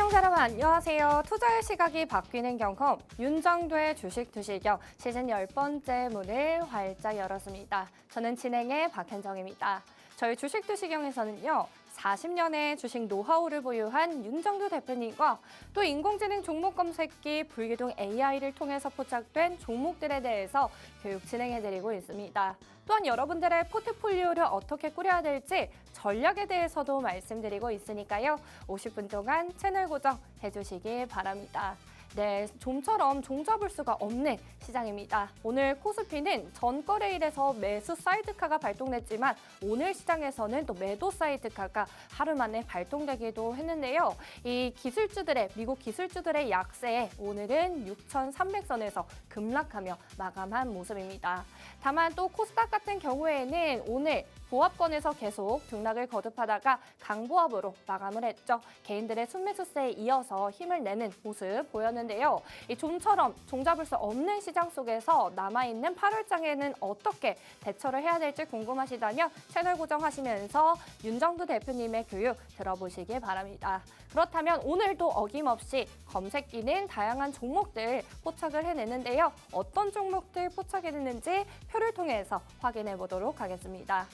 시청자 여러분 안녕하세요. 투자의 시각이 바뀌는 경험 윤정도의 주식 투시경 시즌 10번째 문을 활짝 열었습니다. 저는 진행의 박현정입니다. 저희 주식 투시경에서는요. 40년의 주식 노하우를 보유한 윤정도 대표님과 또 인공지능 종목 검색기 불기둥 AI를 통해서 포착된 종목들에 대해서 교육 진행해드리고 있습니다. 또한 여러분들의 포트폴리오를 어떻게 꾸려야 될지 전략에 대해서도 말씀드리고 있으니까요. 50분 동안 채널 고정해주시기 바랍니다. 네, 좀처럼 종잡을 수가 없는 시장입니다. 오늘 코스피는 전거래일에서 매수 사이드카가 발동됐지만 오늘 시장에서는 또 매도 사이드카가 하루 만에 발동되기도 했는데요. 이 기술주들의 미국 기술주들의 약세에 오늘은 6,300선에서 급락하며 마감한 모습입니다. 다만 또 코스닥 같은 경우에는 오늘 보합권에서 계속 등락을 거듭하다가 강보합으로 마감을 했죠. 개인들의 순매수세에 이어서 힘을 내는 모습 보였는데요. 이 좀처럼 종잡을 수 없는 시장 속에서 남아있는 8월장에는 어떻게 대처를 해야 될지 궁금하시다면 채널 고정하시면서 윤정도 대표님의 교육 들어보시기 바랍니다. 그렇다면 오늘도 어김없이 검색기는 다양한 종목들 포착을 해내는데요. 어떤 종목들 포착해냈는지 표를 통해서 확인해 보도록 하겠습니다.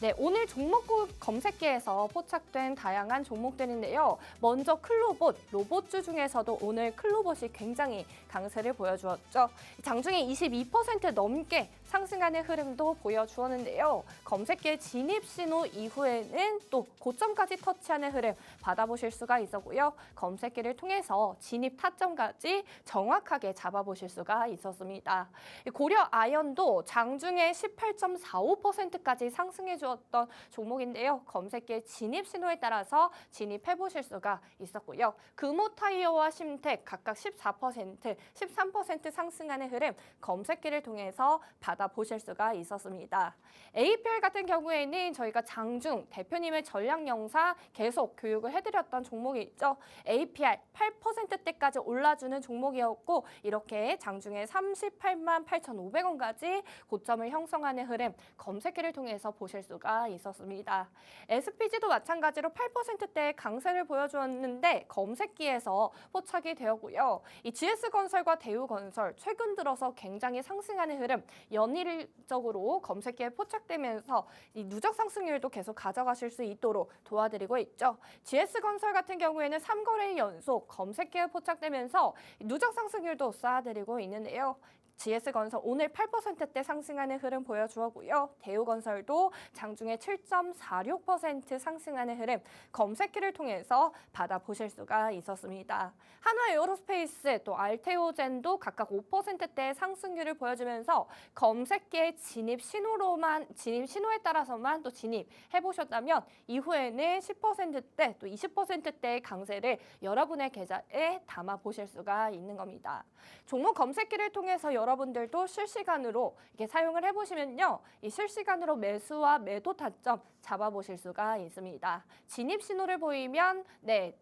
네, 오늘 종목 검색기에서 포착된 다양한 종목들인데요. 먼저 클로봇, 로봇주 중에서도 오늘 클로봇이 굉장히 강세를 보여주었죠. 장중에 22% 넘게 상승하는 흐름도 보여주었는데요. 검색기의 진입 신호 이후에는 또 고점까지 터치하는 흐름 받아보실 수가 있었고요. 검색기를 통해서 진입 타점까지 정확하게 잡아보실 수가 있었습니다. 고려 아연도 장중에 18.45%까지 상승해 주었던 종목인데요. 검색기의 진입 신호에 따라서 진입해 보실 수가 있었고요. 금호타이어와 심택 각각 14%, 13% 상승하는 흐름 검색기를 통해서 받아보실 수가 있었습니다. APR 같은 경우에는 저희가 장중 대표님의 전략 영상 계속 교육을 해드렸던 종목이 있죠. APR 8%대까지 올라주는 종목이었고 이렇게 장중에 38만 8,500원까지 고점을 형성하는 흐름 검색기를 통해서 보실 수가 있었습니다. SPG도 마찬가지로 8%대의 강세를 보여주었는데 검색기에서 포착이 되었고요. 이 GS건설과 대우건설 최근 들어서 굉장히 상승하는 흐름 연일적으로 검색기에 포착되면서 이 누적 상승률도 계속 가져가실 수 있도록 도와드리고 있죠. GS건설 같은 경우에는 3거래일 연속 검색기에 포착되면서 누적 상승률도 쌓아드리고 있는데요. GS건설 오늘 8%대 상승하는 흐름 보여주었고요. 대우건설도 장중에 7.46% 상승하는 흐름 검색기를 통해서 받아보실 수가 있었습니다. 한화에어로스페이스 또 알테오젠도 각각 5%대 상승률을 보여주면서 검색기의 진입 신호에 따라서만 또 진입해 보셨다면 이후에는 10%대 또 20%대의 강세를 여러분의 계좌에 담아 보실 수가 있는 겁니다. 종목 검색기를 통해서 여러분들도 실시간으로 이렇게 사용을 해보시면요. 이 실시간으로 매수와 매도 타점 잡아보실 수가 있습니다. 진입 신호를 보이면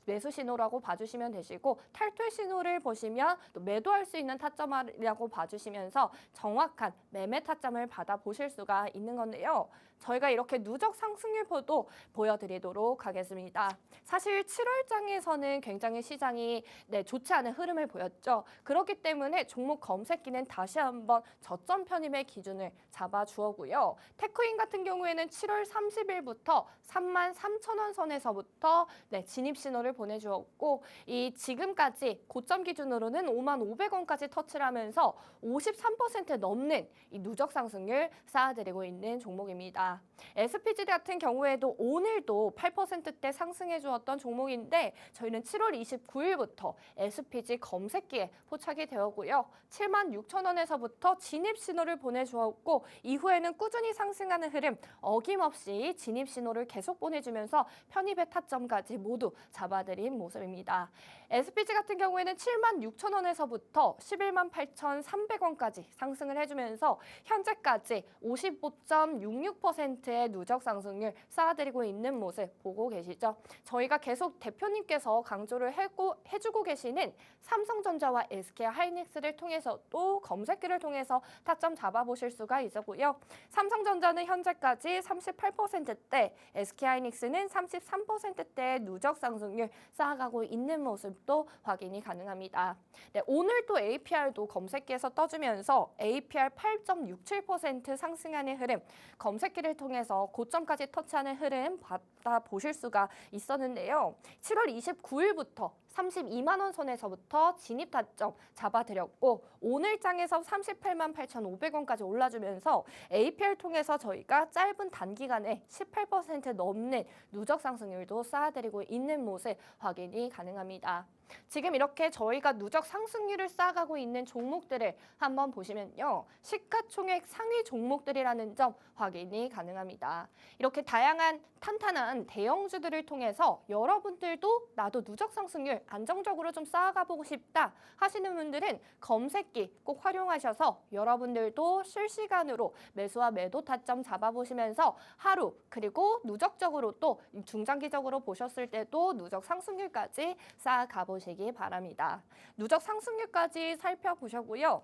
매수 신호라고 봐주시면 되시고 탈퇴 신호를 보시면 또 매도할 수 있는 타점이라고 봐주시면서 정확한 매매 타점을 받아보실 수가 있는 건데요. 저희가 이렇게 누적 상승률도 보여드리도록 하겠습니다. 사실 7월장에서는 굉장히 시장이 좋지 않은 흐름을 보였죠. 그렇기 때문에 종목 검색기는 다시 한번 저점 편입의 기준을 잡아주었고요. 테크인 같은 경우에는 7월 30일부터 33,000원 선에서부터 진입 신호를 보내주었고 이 지금까지 고점 기준으로는 55,000원까지 터치를 하면서 53% 넘는 이 누적 상승률 쌓아드리고 있는 종목입니다. SPG 같은 경우에도 오늘도 8%대 상승해 주었던 종목인데 저희는 7월 29일부터 SPG 검색기에 포착이 되었고요. 76,000원에서부터 진입 신호를 보내주었고 이후에는 꾸준히 상승하는 흐름 어김없이 진입 신호를 계속 보내주면서 편입의 타점까지 모두 잡아드린 모습입니다. SPG 같은 경우에는 76,000원에서부터 118,300원까지 상승을 해주면서 현재까지 55.66% 20%의 누적 상승률 쌓아드리고 있는 모습 보고 계시죠? 저희가 계속 대표님께서 강조를 해주고 계시는 삼성전자와 SK하이닉스를 통해서 또 검색기를 통해서 타점 잡아보실 수가 있었고요. 삼성전자는 현재까지 38%대, SK하이닉스는 33%대의 누적 상승률 쌓아가고 있는 모습도 확인이 가능합니다. 네, 오늘 또 APR도 검색기에서 떠주면서 APR 8.67% 상승하는 흐름, 검색기를 통해서 고점까지 터치하는 흐름 보실 수가 있었는데요. 7월 29일부터 32만 원 선에서부터 진입 타점 잡아드렸고 오늘 장에서 38만 8,500원까지 올라주면서 APR 통해서 저희가 짧은 단기간에 18% 넘는 누적 상승률도 쌓아드리고 있는 모습 확인이 가능합니다. 지금 이렇게 저희가 누적 상승률을 쌓아가고 있는 종목들을 한번 보시면요. 시가총액 상위 종목들이라는 점 확인이 가능합니다. 이렇게 다양한 탄탄한 대형주들을 통해서 여러분들도 나도 누적 상승률 안정적으로 좀 쌓아가 보고 싶다 하시는 분들은 검색기 꼭 활용하셔서 여러분들도 실시간으로 매수와 매도 타점 잡아보시면서 하루 그리고 누적적으로 또 중장기적으로 보셨을 때도 누적 상승률까지 쌓아가 보시기 바랍니다. 누적 상승률까지 살펴보셨고요.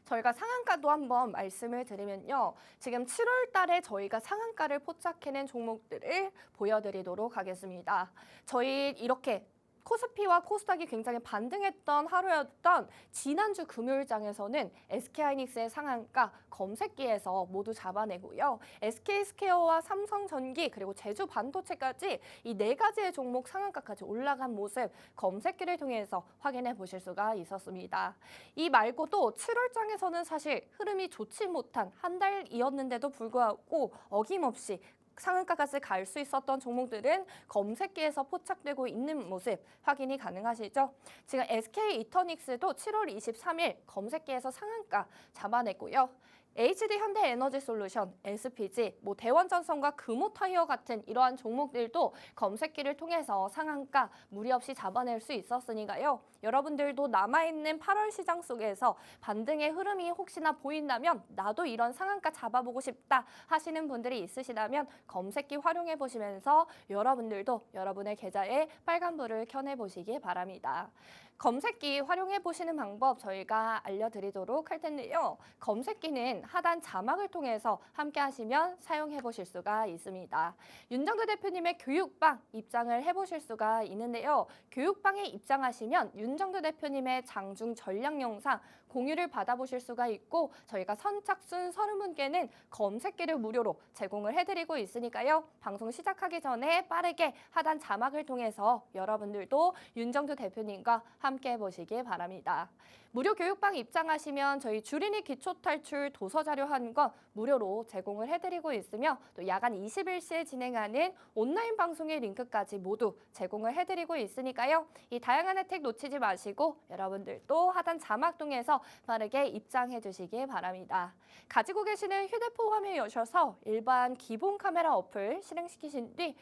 저희가 상한가도 한번 말씀을 드리면요. 지금 7월 달에 저희가 상한가를 포착해낸 종목들을 보여드리도록 하겠습니다. 저희 이렇게 코스피와 코스닥이 굉장히 반등했던 하루였던 지난주 금요일장에서는 SK하이닉스의 상한가 검색기에서 모두 잡아내고요. SK스퀘어와 삼성전기 그리고 제주반도체까지 이 네 가지의 종목 상한가까지 올라간 모습 검색기를 통해서 확인해 보실 수가 있었습니다. 이 말고도 7월장에서는 사실 흐름이 좋지 못한 한 달이었는데도 불구하고 어김없이 상한가까지 갈 수 있었던 종목들은 검색기에서 포착되고 있는 모습 확인이 가능하시죠? 지금 SK이터닉스도 7월 23일 검색기에서 상한가 잡아냈고요. HD현대에너지솔루션, SPG, 대원전선과 금호타이어 같은 이러한 종목들도 검색기를 통해서 상한가 무리 없이 잡아낼 수 있었으니까요. 여러분들도 남아있는 8월 시장 속에서 반등의 흐름이 혹시나 보인다면 나도 이런 상한가 잡아보고 싶다 하시는 분들이 있으시다면 검색기 활용해 보시면서 여러분들도 여러분의 계좌에 빨간불을 켜내 보시기 바랍니다. 검색기 활용해 보시는 방법 저희가 알려드리도록 할 텐데요. 검색기는 하단 자막을 통해서 함께 하시면 사용해 보실 수가 있습니다. 윤정도 대표님의 교육방 입장을 해보실 수가 있는데요. 교육방에 입장하시면 윤정도 대표님의 장중 전략 영상 공유를 받아보실 수가 있고 저희가 선착순 30분께는 검색기를 무료로 제공을 해드리고 있으니까요. 방송 시작하기 전에 빠르게 하단 자막을 통해서 여러분들도 윤정도 대표님과 함께 해보시기 바랍니다. 무료 교육방 입장하시면 저희 주린이 기초탈출 도서자료 한 권 무료로 제공을 해드리고 있으며 또 야간 21시에 진행하는 온라인 방송의 링크까지 모두 제공을 해드리고 있으니까요. 이 다양한 혜택 놓치지 마시고 여러분들도 하단 자막 통해서 빠르게 입장해 주시기 바랍니다. 가지고 계시는 휴대폰 화면에 오셔서 일반 기본 카메라 어플 실행시키신 뒤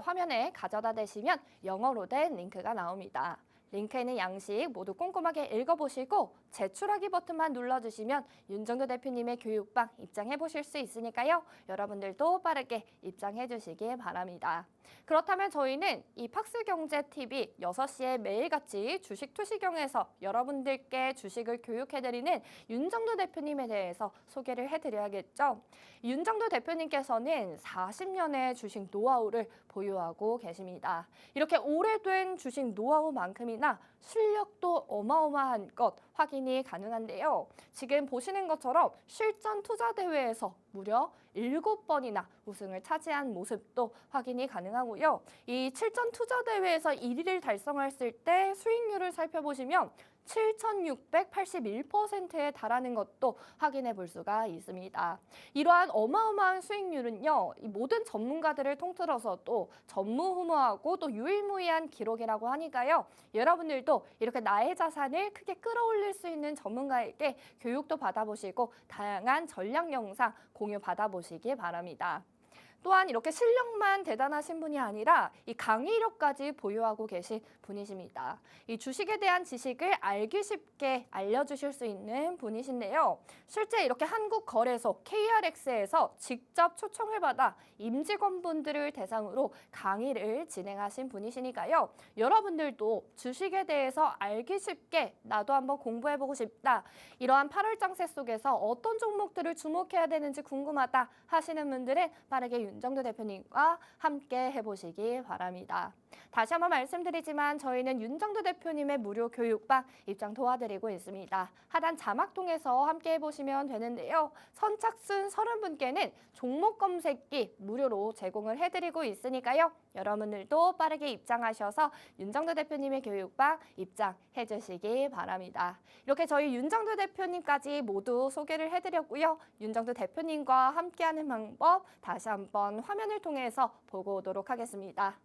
화면에 가져다 대시면 영어로 된 링크가 나옵니다. 링크에 있는 양식 모두 꼼꼼하게 읽어보시고 제출하기 버튼만 눌러주시면 윤정도 대표님의 교육방 입장해보실 수 있으니까요. 여러분들도 빠르게 입장해주시기 바랍니다. 그렇다면 저희는 이 팍스경제TV 6시에 매일같이 주식 투시경에서 여러분들께 주식을 교육해드리는 윤정도 대표님에 대해서 소개를 해드려야겠죠. 윤정도 대표님께서는 40년의 주식 노하우를 보유하고 계십니다. 이렇게 오래된 주식 노하우만큼이나 실력도 어마어마한 것 확인이 가능한데요. 지금 보시는 것처럼 실전 투자 대회에서 무려 7번이나 우승을 차지한 모습도 확인이 가능하고요. 이 실전 투자 대회에서 1위를 달성했을 때 수익률을 살펴보시면 7,681%에 달하는 것도 확인해 볼 수가 있습니다. 이러한 어마어마한 수익률은요, 이 모든 전문가들을 통틀어서도 전무후무하고 또 유일무이한 기록이라고 하니까요. 여러분들도 이렇게 나의 자산을 크게 끌어올릴 수 있는 전문가에게 교육도 받아보시고 다양한 전략 영상 공유 받아보시기 바랍니다. 또한 이렇게 실력만 대단하신 분이 아니라 이 강의력까지 보유하고 계신 분이십니다. 이 주식에 대한 지식을 알기 쉽게 알려주실 수 있는 분이신데요. 실제 이렇게 한국거래소 KRX에서 직접 초청을 받아 임직원분들을 대상으로 강의를 진행하신 분이시니까요. 여러분들도 주식에 대해서 알기 쉽게 나도 한번 공부해보고 싶다. 이러한 8월 장세 속에서 어떤 종목들을 주목해야 되는지 궁금하다 하시는 분들은 빠르게 윤정도 대표님과 함께 해보시기 바랍니다. 다시 한번 말씀드리지만 저희는 윤정도 대표님의 무료 교육방 입장 도와드리고 있습니다. 하단 자막 통해서 함께 해보시면 되는데요. 선착순 30분께는 종목 검색기 무료로 제공을 해드리고 있으니까요. 여러분들도 빠르게 입장하셔서 윤정도 대표님의 교육방 입장해 주시기 바랍니다. 이렇게 저희 윤정도 대표님까지 모두 소개를 해드렸고요. 윤정도 대표님과 함께하는 방법 다시 한번 화면을 통해서 보고 오도록 하겠습니다.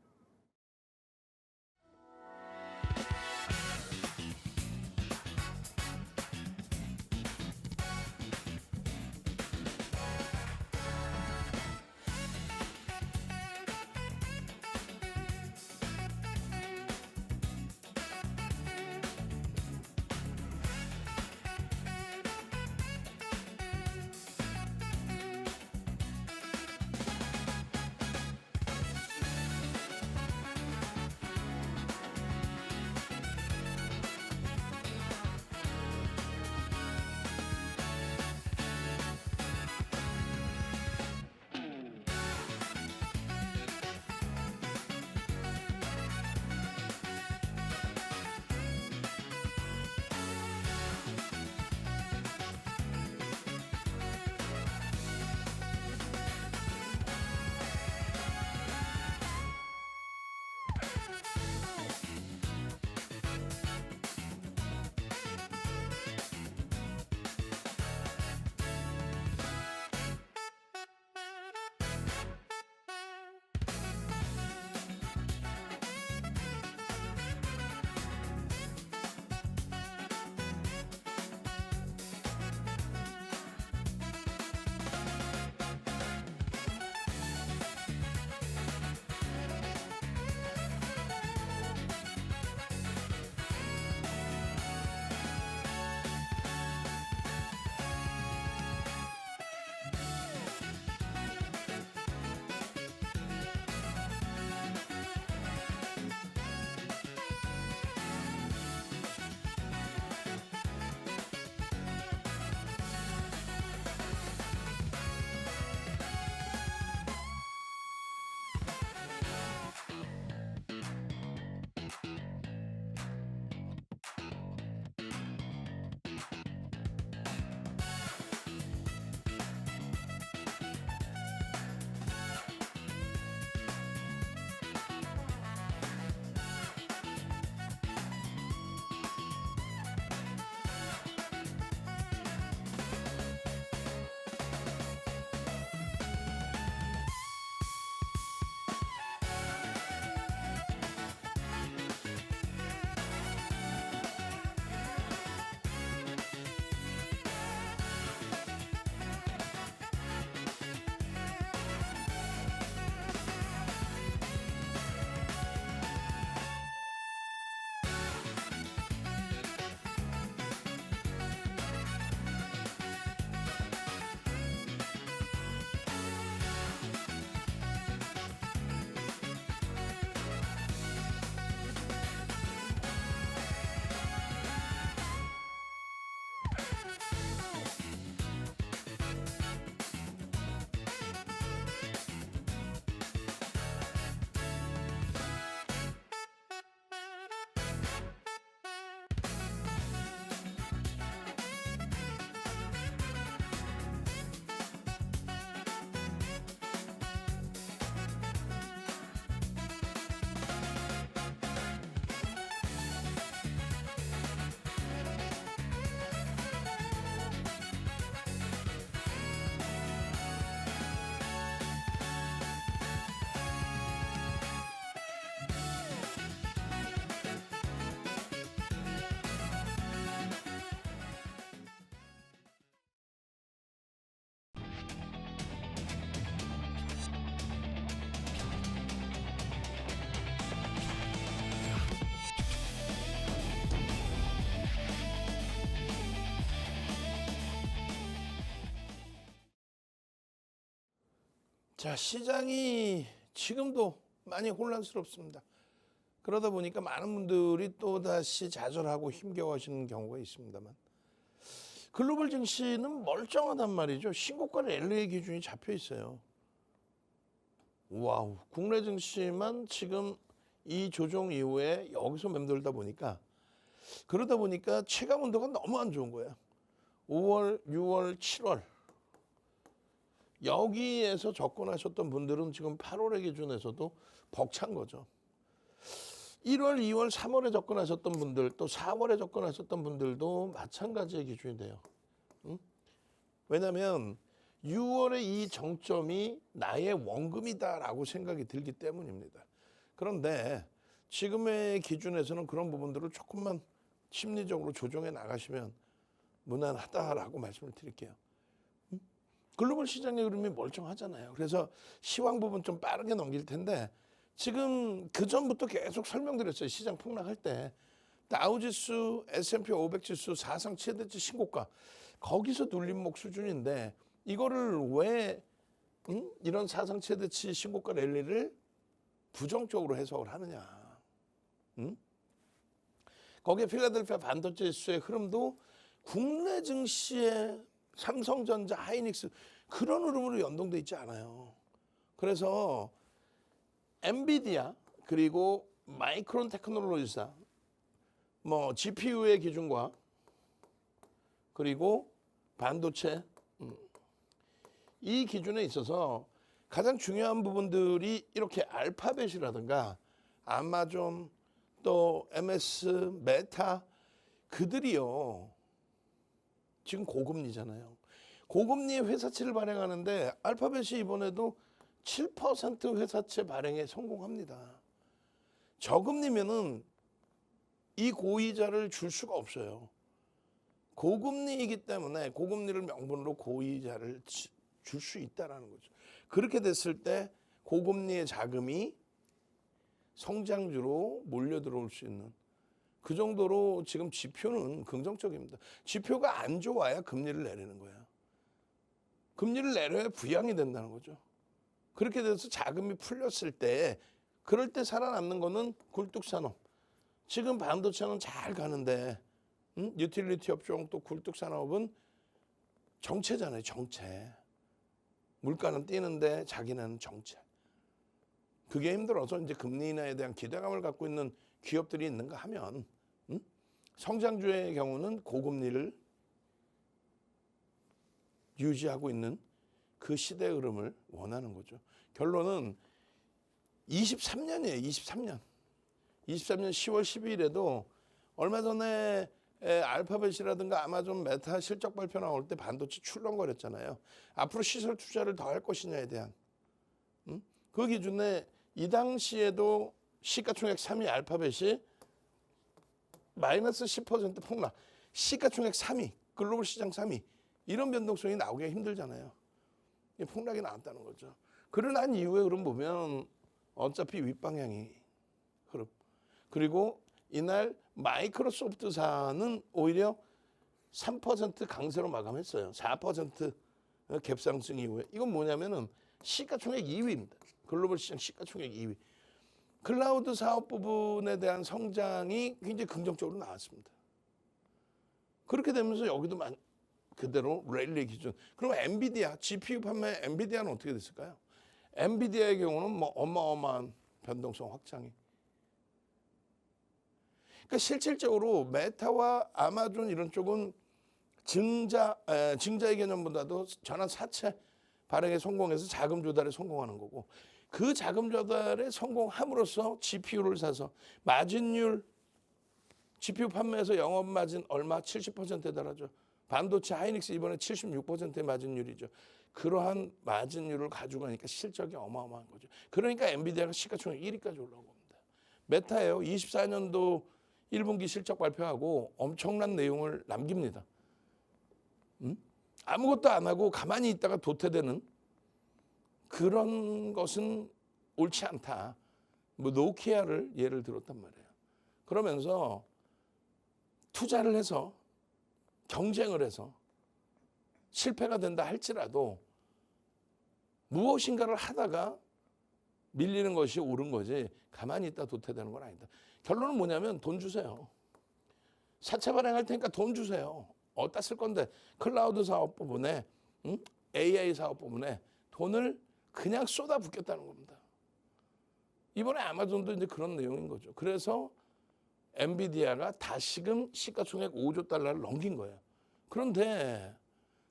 자, 시장이 지금도 많이 혼란스럽습니다. 그러다 보니까 많은 분들이 또다시 좌절하고 힘겨워하시는 경우가 있습니다만 글로벌 증시는 멀쩡하단 말이죠. 신고가 랠리의 기준이 잡혀 있어요. 와우, 국내 증시만 지금 이 조정 이후에 여기서 맴돌다 보니까 그러다 보니까 체감 온도가 너무 안 좋은 거예요. 5월, 6월, 7월 여기에서 접근하셨던 분들은 지금 8월의 기준에서도 벅찬 거죠. 1월, 2월, 3월에 접근하셨던 분들 또 4월에 접근하셨던 분들도 마찬가지의 기준이 돼요. 응? 왜냐하면 6월의 이 정점이 나의 원금이다라고 생각이 들기 때문입니다. 그런데 지금의 기준에서는 그런 부분들을 조금만 심리적으로 조정해 나가시면 무난하다라고 말씀을 드릴게요. 글로벌 시장의 흐름이 멀쩡하잖아요. 그래서 시황 부분 좀 빠르게 넘길 텐데 지금 그 전부터 계속 설명드렸어요. 시장 폭락할 때 다우지수, S&P 500 지수 사상 최대치 신고가 거기서 눌림목 수준인데 이거를 왜 이런 사상 최대치 신고가 랠리를 부정적으로 해석을 하느냐. 거기에 필라델피아 반도체 지수의 흐름도 국내 증시의 삼성전자, 하이닉스 그런 흐름으로 연동돼 있지 않아요. 그래서 엔비디아 그리고 마이크론 테크놀로지사 뭐 GPU의 기준과 그리고 반도체 이 기준에 있어서 가장 중요한 부분들이 이렇게 알파벳이라든가 아마존 또 MS, 메타 그들이요. 지금 고금리잖아요. 고금리 회사채를 발행하는데 알파벳이 이번에도 7% 회사채 발행에 성공합니다. 저금리면은 이 고이자를 줄 수가 없어요. 고금리이기 때문에 고금리를 명분으로 고이자를 줄 수 있다는 거죠. 그렇게 됐을 때 고금리의 자금이 성장주로 몰려 들어올 수 있는 그 정도로 지금 지표는 긍정적입니다. 지표가 안 좋아야 금리를 내리는 거예요. 금리를 내려야 부양이 된다는 거죠. 그렇게 돼서 자금이 풀렸을 때 그럴 때 살아남는 거는 굴뚝산업. 지금 반도체는 잘 가는데 유틸리티 업종 또 굴뚝산업은 정체잖아요. 정체. 물가는 뛰는데 자기는 정체. 그게 힘들어서 이제 금리 인하에 대한 기대감을 갖고 있는 기업들이 있는가 하면 성장주의 경우는 고금리를 유지하고 있는 그 시대 흐름을 원하는 거죠. 결론은 23년이에요. 23년. 23년 10월 12일에도 얼마 전에 알파벳이라든가 아마존 메타 실적 발표 나올 때 반도체 출렁거렸잖아요. 앞으로 시설 투자를 더 할 것이냐에 대한 그 기준에 이 당시에도 시가총액 3위 알파벳이 마이너스 10% 폭락. 시가총액 3위, 글로벌 시장 3위. 이런 변동성이 나오기가 힘들잖아요. 폭락이 나왔다는 거죠. 그러난 이후에 흐름 보면 어차피 윗방향이 흐름. 그리고 이날 마이크로소프트사는 오히려 3% 강세로 마감했어요. 4% 갭상승 이후에. 이건 뭐냐면은 시가총액 2위입니다. 글로벌 시장 시가총액 2위. 클라우드 사업 부분에 대한 성장이 굉장히 긍정적으로 나왔습니다. 그렇게 되면서 여기도 그대로 랠리 기준. 그럼 엔비디아, GPU 판매 엔비디아는 어떻게 됐을까요? 엔비디아의 경우는 뭐 어마어마한 변동성 확장이. 그러니까 실질적으로 메타와 아마존 이런 쪽은 증자의 개념보다도 전환 사채 발행에 성공해서 자금 조달에 성공하는 거고 그 자금 조달에 성공함으로써 GPU를 사서 마진율 GPU 판매에서 영업 마진 얼마 70%에 달하죠. 반도체 하이닉스 이번에 76%의 마진율이죠. 그러한 마진율을 가지고 가니까 실적이 어마어마한 거죠. 그러니까 엔비디아가 시가총액 1위까지 올라옵니다. 메타예요. 24년도 1분기 실적 발표하고 엄청난 내용을 남깁니다. 아무것도 안 하고 가만히 있다가 도태되는 그런 것은 옳지 않다. 뭐 노키아를 예를 들었단 말이에요. 그러면서 투자를 해서 경쟁을 해서 실패가 된다 할지라도 무엇인가를 하다가 밀리는 것이 옳은 거지 가만히 있다 도태되는 건 아니다. 결론은 뭐냐면 돈 주세요. 사채 발행할 테니까 돈 주세요. 어디다 쓸 건데 클라우드 사업 부분에 AI 사업 부분에 돈을 그냥 쏟아붓겠다는 겁니다. 이번에 아마존도 이제 그런 내용인 거죠. 그래서 엔비디아가 다시금 시가총액 5조 달러를 넘긴 거예요. 그런데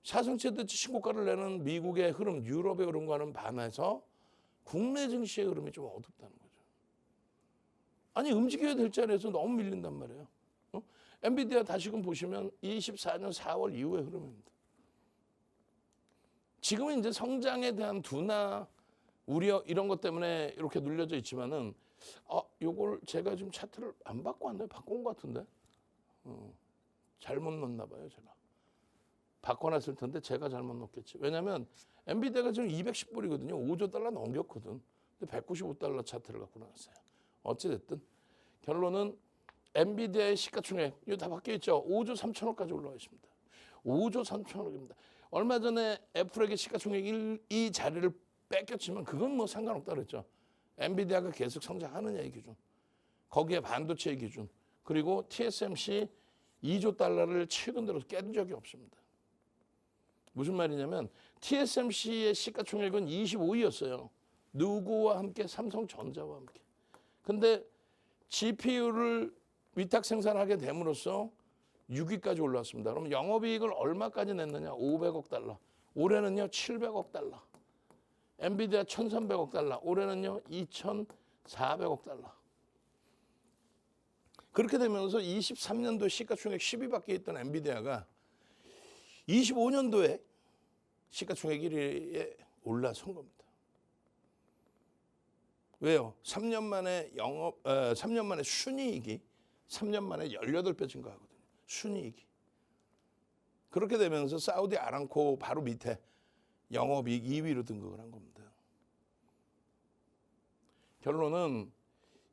사상체대치 신고가를 내는 미국의 흐름, 유럽의 흐름과는 반해서 국내 증시의 흐름이 좀 어둡다는 거죠. 아니 움직여야 될 자리에서 너무 밀린단 말이에요. 엔비디아 다시금 보시면 24년 4월 이후의 흐름입니다. 지금은 이제 성장에 대한 두나 우려 이런 것 때문에 이렇게 눌려져 있지만은 요걸 제가 지금 차트를 안 바꿔 왔나요? 바꾼 것 같은데 잘못 넣었나 봐요. 제가 바꿔놨을 텐데 제가 잘못 넣었겠지. 왜냐하면 엔비디아가 지금 210불이거든요. 5조 달러 넘겼거든. 근데 195달러 차트를 갖고 나왔어요. 어찌됐든 결론은 엔비디아의 시가총액 이거 다 바뀌어 있죠. 5조 3천억까지 올라와 있습니다. 5조 3천억입니다. 얼마 전에 애플에게 시가총액 이 자리를 뺏겼지만 그건 뭐 상관없다 그랬죠. 엔비디아가 계속 성장하느냐의 기준, 거기에 반도체의 기준, 그리고 TSMC 2조 달러를 최근 들어서 깬 적이 없습니다. 무슨 말이냐면 TSMC의 시가총액은 25위였어요. 누구와 함께? 삼성전자와 함께. 근데 GPU를 위탁 생산하게 됨으로써 6위까지 올랐습니다. 그럼 영업이익을 얼마까지 냈느냐? 500억 달러. 올해는요 700억 달러. 엔비디아 1,300억 달러. 올해는요 2,400억 달러. 그렇게 되면서 23년도 시가총액 10위밖에 있던 엔비디아가 25년도에 시가총액 1위에 올라선 겁니다. 왜요? 3년 만에 3년 만에 순이익이 3년 만에 18배 증가하거든요. 순이익이. 그렇게 되면서 사우디 아람코 바로 밑에 영업이익 2위로 등극을 한 겁니다. 결론은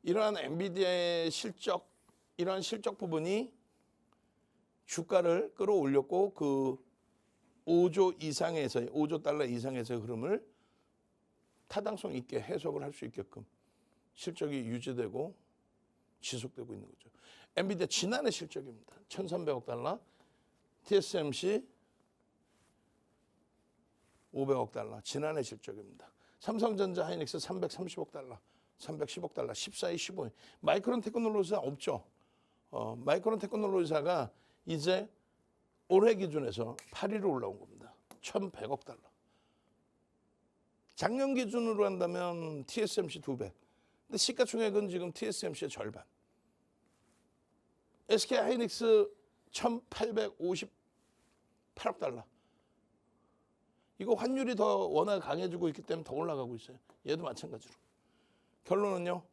이러한 엔비디아의 실적, 이러한 실적 부분이 주가를 끌어올렸고 그 5조 이상에서의 5조 달러 이상에서의 흐름을 타당성 있게 해석을 할 수 있게끔 실적이 유지되고 지속되고 있는 거죠. 엔비디아 지난해 실적입니다. 1,300억 달러, TSMC 500억 달러, 지난해 실적입니다. 삼성전자 하이닉스 330억 달러, 310억 달러, 14위, 15위. 마이크론 테크놀로지사 없죠. 마이크론 테크놀로지사가 이제 올해 기준에서 8위로 올라온 겁니다. 1,100억 달러. 작년 기준으로 한다면 TSMC 2배. 근데 시가총액은 지금 TSMC의 절반. SK 하이닉스 1,858억 달러. 이거 환율이 더 워낙 강해지고 있기 때문에 더 올라가고 있어요. 얘도 마찬가지로. 결론은요.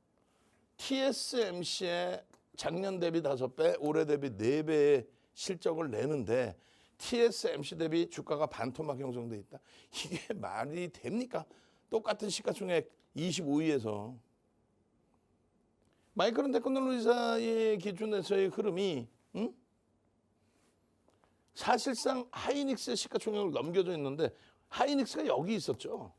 TSMC의 작년 대비 5배, 올해 대비 4배의 실적을 내는데 TSMC 대비 주가가 반토막 형성돼 있다. 이게 말이 됩니까? 똑같은 시가총액 25위에서. 마이크론 테크놀로지사의 기준에서의 흐름이 사실상 하이닉스의 시가총액을 넘겨져 있는데 하이닉스가 여기 있었죠.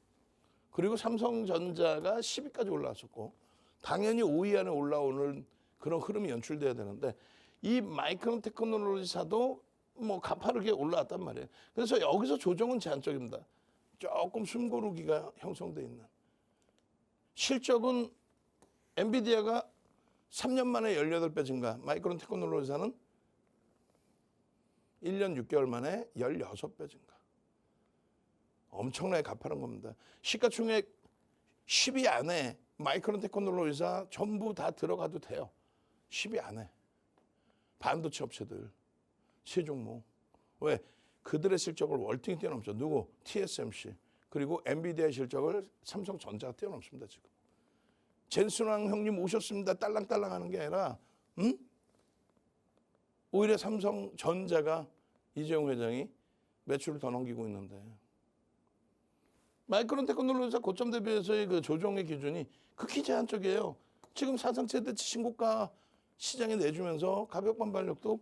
그리고 삼성전자가 10위까지 올라왔었고 당연히 5위 안에 올라오는 그런 흐름이 연출돼야 되는데 이 마이크론 테크놀로지사도 뭐 가파르게 올라왔단 말이에요. 그래서 여기서 조정은 제한적입니다. 조금 숨고르기가 형성돼 있는. 실적은 엔비디아가 3년 만에 18배 증가, 마이크론 테크놀로지사는 1년 6개월 만에 16배 증가. 엄청나게 가파른 겁니다. 시가총액 10위 안에 마이크론 테크놀로지사 전부 다 들어가도 돼요. 10위 안에. 반도체 업체들, 세 종목. 왜? 그들의 실적을 월등히 뛰어넘죠. 누구? TSMC. 그리고 엔비디아의 실적을 삼성전자가 뛰어넘습니다. 지금. 젠순왕 형님 오셨습니다. 딸랑딸랑 하는 게 아니라 오히려 삼성전자가 이재용 회장이 매출을 더 넘기고 있는데 마이크론 테크놀로지사 고점 대비해서의 그 조정의 기준이 극히 제한적이에요. 지금 사상 최대치 신고가 시장에 내주면서 가격 반발력도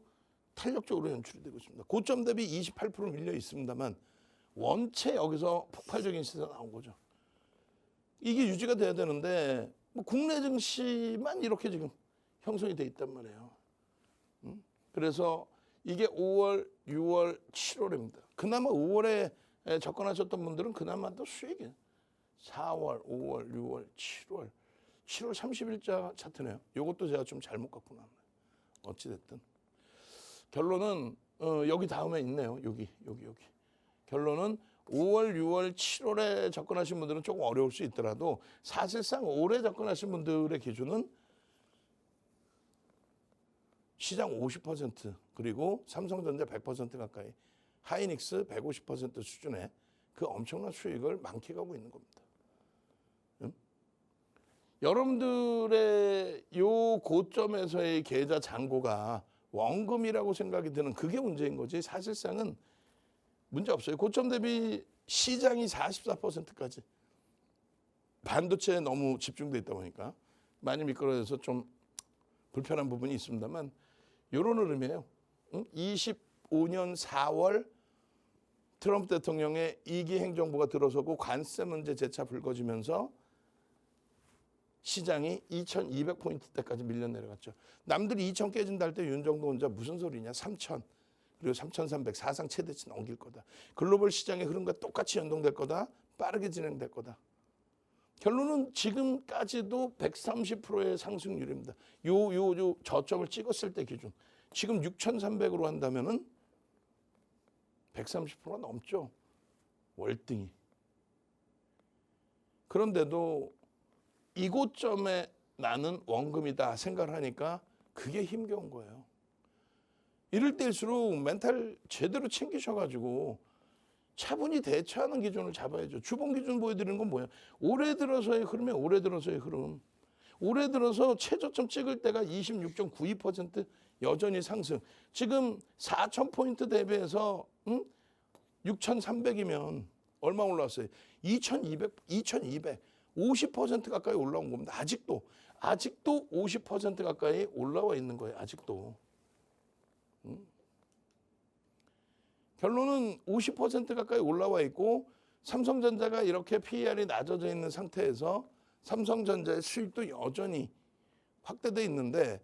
탄력적으로 연출이 되고 있습니다. 고점 대비 28% 밀려 있습니다만 원체 여기서 폭발적인 시세가 나온 거죠. 이게 유지가 돼야 되는데 뭐 국내 증시만 이렇게 지금 형성이 돼 있단 말이에요. 그래서 이게 5월, 6월, 7월입니다. 그나마 5월에 접근하셨던 분들은 그나마 또 수익이에요. 4월, 5월, 6월, 7월. 7월 30일자 차트네요. 이것도 제가 좀 잘못 갖고 나왔네요. 어찌됐든. 결론은 여기 다음에 있네요. 여기. 결론은 5월, 6월, 7월에 접근하신 분들은 조금 어려울 수 있더라도 사실상 올해 접근하신 분들의 기준은 시장 50% 그리고 삼성전자 100% 가까이 하이닉스 150% 수준의 그 엄청난 수익을 만끽하고 있는 겁니다. 여러분들의 요 고점에서의 계좌 잔고가 원금이라고 생각이 드는 그게 문제인 거지 사실상은 문제 없어요. 고점 대비 시장이 44%까지 반도체에 너무 집중돼 있다 보니까 많이 미끄러져서 좀 불편한 부분이 있습니다만 이런 흐름이에요. 25년 4월 트럼프 대통령의 2기 행정부가 들어서고 관세 문제 재차 불거지면서 시장이 2200포인트대까지 밀려 내려갔죠. 남들이 2000 깨진다 할 때 윤정도 혼자 무슨 소리냐 3000 그리고 3300 사상 최대치 넘길 거다. 글로벌 시장의 흐름과 똑같이 연동될 거다. 빠르게 진행될 거다. 결론은 지금까지도 130%의 상승률입니다. 요 저점을 찍었을 때 기준. 지금 6,300으로 한다면은 130%가 넘죠. 월등히. 그런데도 이고점에 나는 원금이다 생각을 하니까 그게 힘겨운 거예요. 이럴 때일수록 멘탈 제대로 챙기셔가지고 차분히 대처하는 기준을 잡아야죠. 주봉 기준 보여드리는 건 뭐예요? 올해 들어서의 흐름이 올해 들어서의 흐름. 올해 들어서 최저점 찍을 때가 26.92% 여전히 상승. 지금 4,000포인트 대비해서 6,300이면 얼마 올라왔어요? 2,200, 50% 가까이 올라온 겁니다. 아직도 50% 가까이 올라와 있는 거예요. 아직도. 결론은 50% 가까이 올라와 있고 삼성전자가 이렇게 PER이 낮아져 있는 상태에서 삼성전자의 수익도 여전히 확대돼 있는데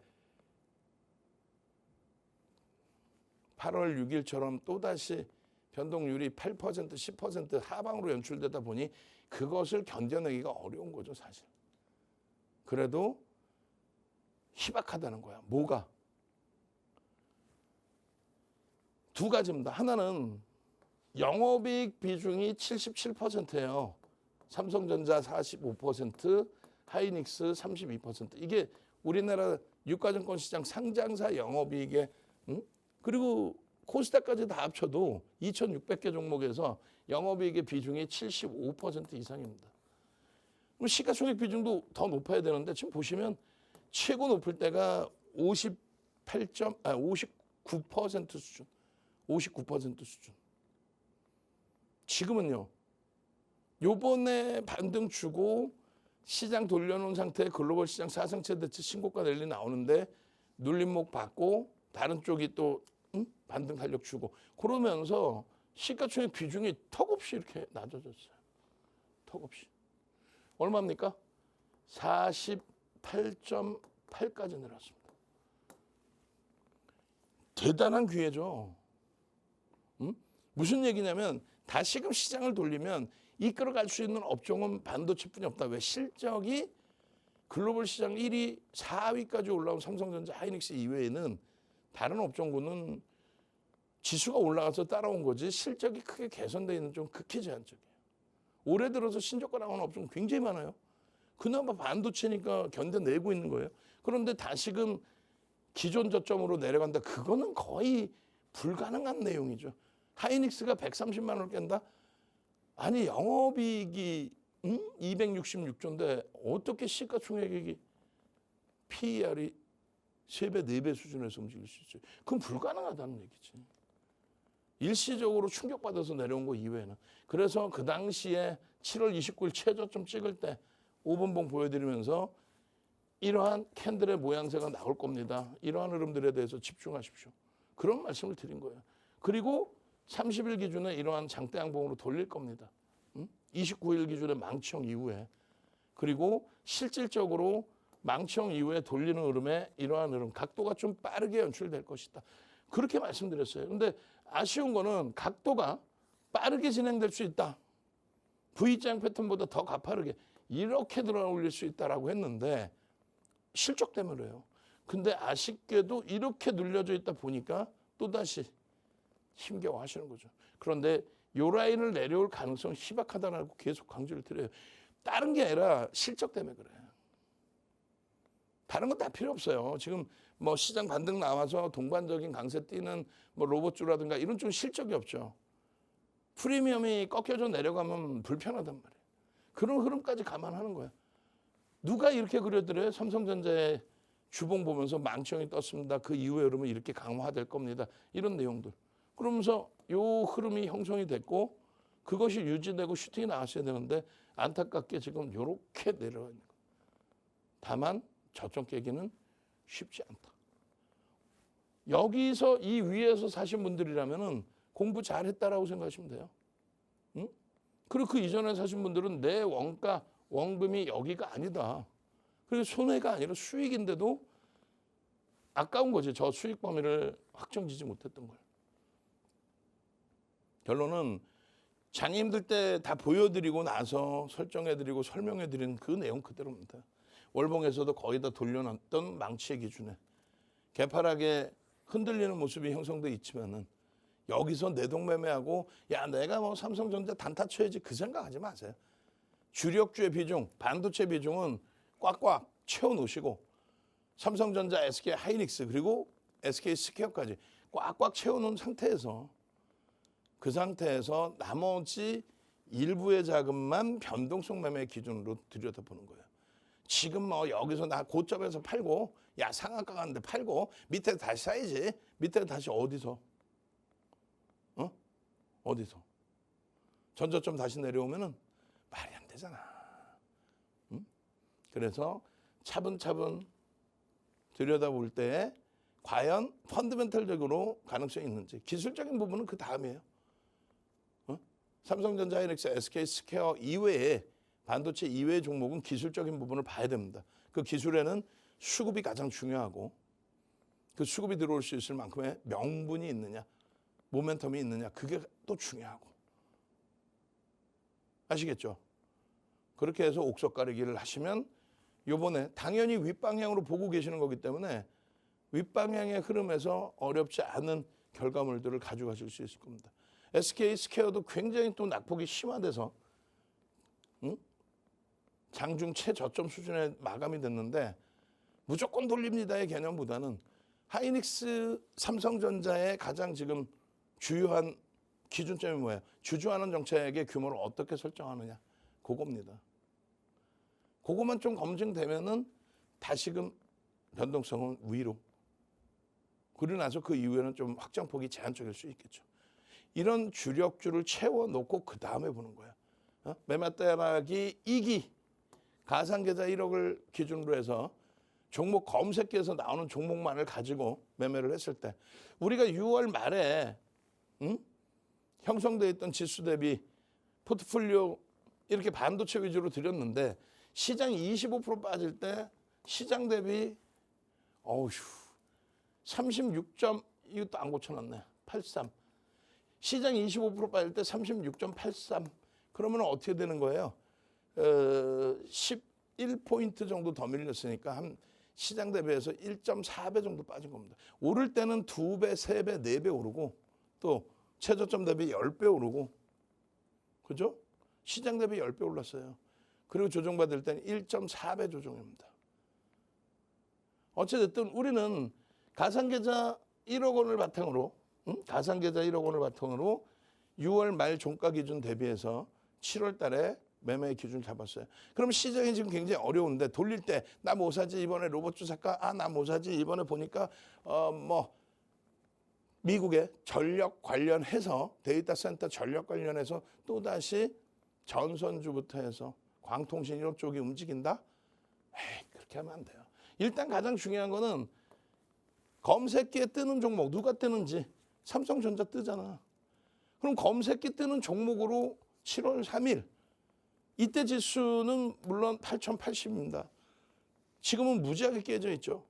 8월 6일처럼 또다시 변동률이 8%, 10% 하방으로 연출되다 보니 그것을 견뎌내기가 어려운 거죠, 사실. 그래도 희박하다는 거야. 뭐가? 두 가지입니다. 하나는 영업이익 비중이 77%예요. 삼성전자 45%, 하이닉스 32%. 이게 우리나라 유가증권 시장 상장사 영업이익의 그리고 코스닥까지 다 합쳐도 2,600개 종목에서 영업이익의 비중이 75% 이상입니다. 그럼 시가총액 비중도 더 높아야 되는데 지금 보시면 최고 높을 때가 59% 수준. 59% 수준. 지금은요. 요번에 반등 주고 시장 돌려놓은 상태에 글로벌 시장 사상 최대치 신고가 랠리 나오는데 눌림목 받고 다른 쪽이 또 반등 탄력 주고 그러면서 시가총액 비중이 턱없이 이렇게 낮아졌어요. 턱없이. 얼마입니까? 48.8까지 내려왔습니다. 대단한 기회죠. 무슨 얘기냐면 다시금 시장을 돌리면 이끌어갈 수 있는 업종은 반도체뿐이 없다. 왜? 실적이 글로벌 시장 1위, 4위까지 올라온 삼성전자, 하이닉스 이외에는 다른 업종군은 지수가 올라가서 따라온 거지 실적이 크게 개선되어 있는 좀 극히 제한적이에요. 올해 들어서 신저가 나오는 업종 굉장히 많아요. 그나마 반도체니까 견뎌내고 있는 거예요. 그런데 다시금 기존 저점으로 내려간다. 그거는 거의 불가능한 내용이죠. 하이닉스가 130만 원을 깬다? 아니 영업이익이 266조인데 어떻게 시가총액이 PER이 3배, 4배 수준에서 움직일 수 있어요? 그건 불가능하다는 얘기지. 일시적으로 충격받아서 내려온 거 이외에는. 그래서 그 당시에 7월 29일 최저점 찍을 때 5분봉 보여드리면서 이러한 캔들의 모양새가 나올 겁니다. 이러한 흐름들에 대해서 집중하십시오. 그런 말씀을 드린 거예요. 그리고 30일 기준에 이러한 장대 양봉으로 돌릴 겁니다. 29일 기준에 망치형 이후에. 그리고 실질적으로 망치형 이후에 돌리는 흐름에 이러한 흐름, 각도가 좀 빠르게 연출될 것이다. 그렇게 말씀드렸어요. 근데 아쉬운 거는 각도가 빠르게 진행될 수 있다. V자형 패턴보다 더 가파르게 이렇게 들어 올릴 수 있다라고 했는데 실적 때문에요. 근데 아쉽게도 이렇게 눌려져 있다 보니까 또다시 힘겨워 하시는 거죠. 그런데 요 라인을 내려올 가능성은 희박하다라고 계속 강조를 드려요. 다른 게 아니라 실적 때문에 그래요. 다른 건 다 필요 없어요. 지금 뭐 시장 반등 나와서 동반적인 강세 띄는 뭐 로봇주라든가 이런 좀 실적이 없죠. 프리미엄이 꺾여져 내려가면 불편하단 말이에요. 그런 흐름까지 감안하는 거예요. 누가 이렇게 그려드려요? 삼성전자의 주봉 보면서 망치형이 떴습니다. 그 이후에 흐름은 이렇게 강화될 겁니다. 이런 내용들. 그러면서 요 흐름이 형성이 됐고 그것이 유지되고 슈팅이 나왔어야 되는데 안타깝게 지금 이렇게 내려가 있는 거예요. 다만 저점 깨기는 쉽지 않다. 여기서 이 위에서 사신 분들이라면은 공부 잘했다라고 생각하시면 돼요. 응? 그리고 그 이전에 사신 분들은 내 원가, 원금이 여기가 아니다. 그리고 손해가 아니라 수익인데도 아까운 거지. 저 수익 범위를 확정지지 못했던 걸. 결론은 장님들 때 다 보여드리고 나서 설정해드리고 설명해드린 그 내용 그대로입니다. 월봉에서도 거의 다 돌려놨던 망치의 기준에 개파랗게 흔들리는 모습이 형성돼 있지만은 여기서 내동매매하고 야 내가 뭐 삼성전자 단타 쳐야지 그 생각하지 마세요. 주력주의 비중, 반도체 비중은 꽉꽉 채워놓으시고 삼성전자, SK 하이닉스 그리고 SK 스퀘어까지 꽉꽉 채워놓은 상태에서 그 상태에서 나머지 일부의 자금만 변동성 매매 기준으로 들여다보는 거예요. 지금 뭐 여기서 나 고점에서 팔고 야 상한가 갔는데 팔고 밑에 다시 사야지. 밑에 다시 어디서? 어디서? 전저점 다시 내려오면은 말이 안 되잖아. 응? 그래서 차분차분 들여다볼 때 과연 펀드멘털적으로 가능성이 있는지 기술적인 부분은 그 다음이에요. 삼성전자, 하이닉스, SK 스퀘어 이외에 반도체 이외의 종목은 기술적인 부분을 봐야 됩니다. 그 기술에는 수급이 가장 중요하고 그 수급이 들어올 수 있을 만큼의 명분이 있느냐, 모멘텀이 있느냐 그게 또 중요하고 아시겠죠? 그렇게 해서 옥석 가리기를 하시면 요번에 당연히 윗방향으로 보고 계시는 거기 때문에 윗방향의 흐름에서 어렵지 않은 결과물들을 가져가실 수 있을 겁니다. SK 스퀘어도 굉장히 또 낙폭이 심화돼서 장중 최저점 수준에 마감이 됐는데 무조건 돌립니다의 개념보다는 하이닉스, 삼성전자의 가장 지금 주요한 기준점이 뭐예요? 주주환원 정책의 규모를 어떻게 설정하느냐 그겁니다. 그것만 좀 검증되면은 다시금 변동성은 위로. 그러고 나서 그 이후에는 좀 확장폭이 제한적일 수 있겠죠. 이런 주력주를 채워놓고 그 다음에 보는 거야. 매매대락이 2기 가상계좌 1억을 기준으로 해서 종목 검색기에서 나오는 종목만을 가지고 매매를 했을 때 우리가 6월 말에 형성되어 있던 지수 대비 포트폴리오 이렇게 반도체 위주로 드렸는데 시장이 25% 빠질 때 시장 대비 36점 이것도 안 고쳐놨네. 83. 시장이 25% 빠질 때 36.83. 그러면 어떻게 되는 거예요? 11포인트 정도 더 밀렸으니까 한 시장 대비해서 1.4배 정도 빠진 겁니다. 오를 때는 2배, 3배, 4배 오르고 또 최저점 대비 10배 오르고 그죠? 시장 대비 10배 올랐어요. 그리고 조정받을 때는 1.4배 조정입니다. 어찌됐든 우리는 가상계좌 1억 원을 바탕으로 가상계좌 1억 원을 바탕으로 6월 말 종가 기준 대비해서 7월 달에 매매 기준 잡았어요. 그럼 시장이 지금 굉장히 어려운데 돌릴 때 나 뭐 사지 이번에 로봇주 살까? 나 뭐 사지 이번에 보니까 미국의 전력 관련해서 데이터 센터 전력 관련해서 또다시 전선주부터 해서 광통신 이런 쪽이 움직인다? 에이 그렇게 하면 안 돼요. 일단 가장 중요한 거는 검색기에 뜨는 종목 누가 뜨는지 삼성전자 뜨잖아. 그럼 검색기 뜨는 종목으로 7월 3일 이때 지수는 물론 8,080입니다. 지금은 무지하게 깨져 있죠.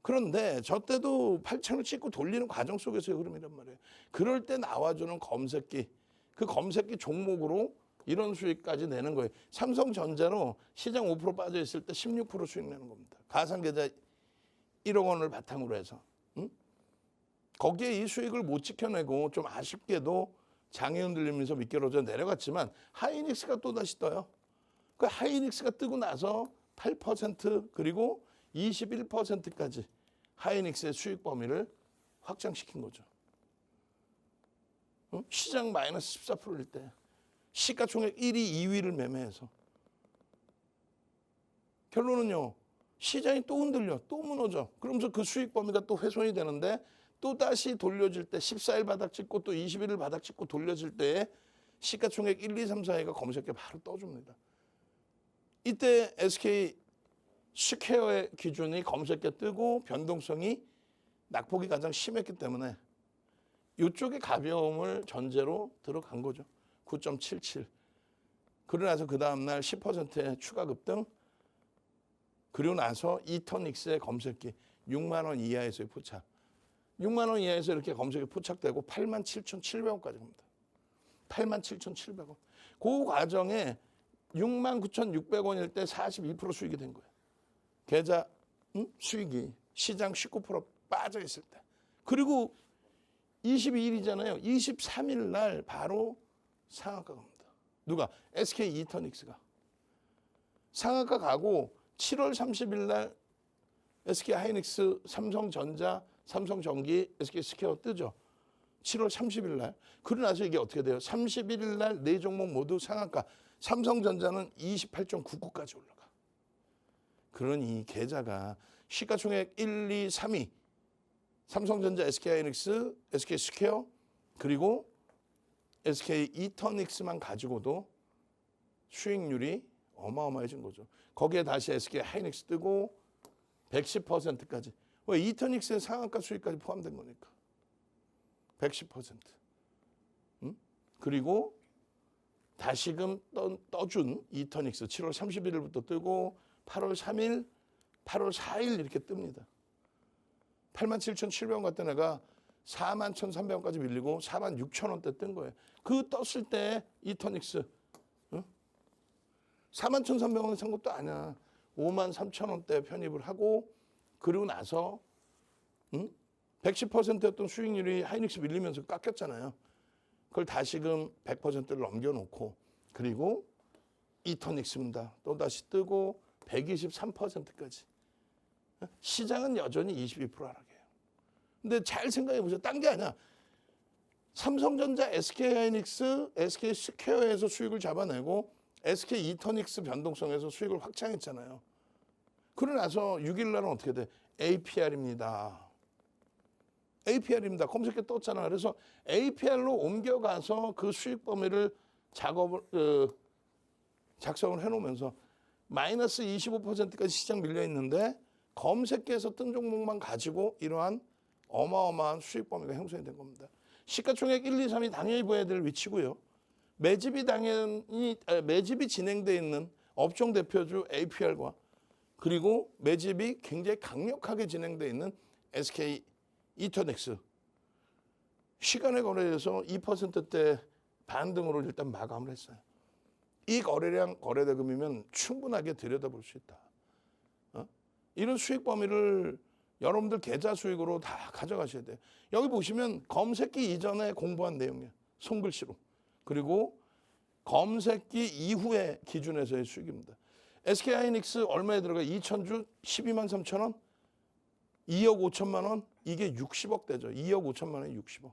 그런데 저 때도 8,000을 찍고 돌리는 과정 속에서의 흐름이란 말이에요. 그럴 때 나와주는 검색기, 그 검색기 종목으로 이런 수익까지 내는 거예요. 삼성전자로 시장 5% 빠져 있을 때 16% 수익 내는 겁니다. 가상계좌 1억 원을 바탕으로 해서. 응? 거기에 이 수익을 못 지켜내고 좀 아쉽게도 장애 흔들리면서 미끄러져 내려갔지만 하이닉스가 또다시 떠요. 그 하이닉스가 뜨고 나서 8% 그리고 21%까지 하이닉스의 수익 범위를 확장시킨 거죠. 응? 시장 마이너스 14%일 때 시가총액 1위, 2위를 매매해서 결론은요. 시장이 또 흔들려, 또 무너져. 그러면서 그 수익 범위가 또 훼손이 되는데 또 다시 돌려질 때 14일 바닥 찍고 또 21일 바닥 찍고 돌려질 때에 시가총액 1, 2, 3, 4위가 검색해 바로 떠줍니다. 이때 SK 스퀘어의 기준이 검색해 뜨고 변동성이 낙폭이 가장 심했기 때문에 이쪽의 가벼움을 전제로 들어간 거죠. 9.77. 그러고 나서 그 다음날 10%의 추가 급등. 그리고 나서 이터닉스의 검색기 6만 원 이하에서의 포착. 6만 원 이하에서 이렇게 검색이 포착되고 87,700원까지 갑니다. 87,700원. 그 과정에 69,600원일 때 42% 수익이 된 거예요. 계좌 수익이 시장 19% 빠져 있을 때. 그리고 22일이잖아요. 23일 날 바로 상한가 갑니다. 누가? SK 이터닉스가. 상한가 가고 7월 30일 날 SK 하이닉스, 삼성전자, 삼성전기, SK 스퀘어 뜨죠. 7월 30일 날. 그러고 나서 이게 어떻게 돼요? 31일 날 네 종목 모두 상한가. 삼성전자는 28.99까지 올라가. 그러니 계좌가 시가총액 1, 2, 3위. 삼성전자, SK 하이닉스, SK 스퀘어 그리고 SK 이터닉스만 가지고도 수익률이 어마어마해진 거죠. 거기에 다시 SK 하이닉스 뜨고 110%까지. 왜? 이터닉스의 상한가 수익까지 포함된 거니까. 110%. 응? 그리고 다시금 떠준 이터닉스 7월 31일부터 뜨고 8월 3일, 8월 4일 이렇게 뜹니다. 87,700원 갔던 애가 41,300원까지 밀리고 46,000원대 뜬 거예요. 그 떴을 때 이터닉스 41,300원 산 것도 아니야. 53,000원대 편입을 하고 그리고 나서 110%였던 수익률이 하이닉스 밀리면서 깎였잖아요. 그걸 다시금 100%를 넘겨놓고 그리고 이터닉스입니다. 또다시 뜨고 123%까지. 시장은 여전히 22% 하락이에요. 근데 잘 생각해 보세요. 딴 게 아니야. 삼성전자, SK 하이닉스, SK 스퀘어에서 수익을 잡아내고 SK 이터닉스 변동성에서 수익을 확장했잖아요. 그러고 나서 6일 날은 어떻게 돼? APR입니다. APR입니다. 검색해 떴잖아. 그래서 APR로 옮겨가서 그 수익 범위를 작성을 해놓으면서 마이너스 25%까지 시장 밀려 있는데 검색해서 뜬 종목만 가지고 이러한 어마어마한 수익 범위가 형성이 된 겁니다. 시가총액 1, 2, 3이 당연히 보여야 될 위치고요. 매집이 진행되어 있는 업종 대표주 APR과 그리고 매집이 굉장히 강력하게 진행되어 있는 SK 이터닉스. 시간에 거래돼서 2%대 반등으로 일단 마감을 했어요. 이 거래량 거래대금이면 충분하게 들여다볼 수 있다. 이런 수익 범위를 여러분들 계좌 수익으로 다 가져가셔야 돼요. 여기 보시면 검색기 이전에 공부한 내용이에요. 손글씨로. 그리고 검색기 이후의 기준에서의 수익입니다. SK 하이닉스 얼마에 들어가? 2,000주 12만 3천 원? 2억 5천만 원? 이게 60억 대죠. 2억 5천만 원에 60억.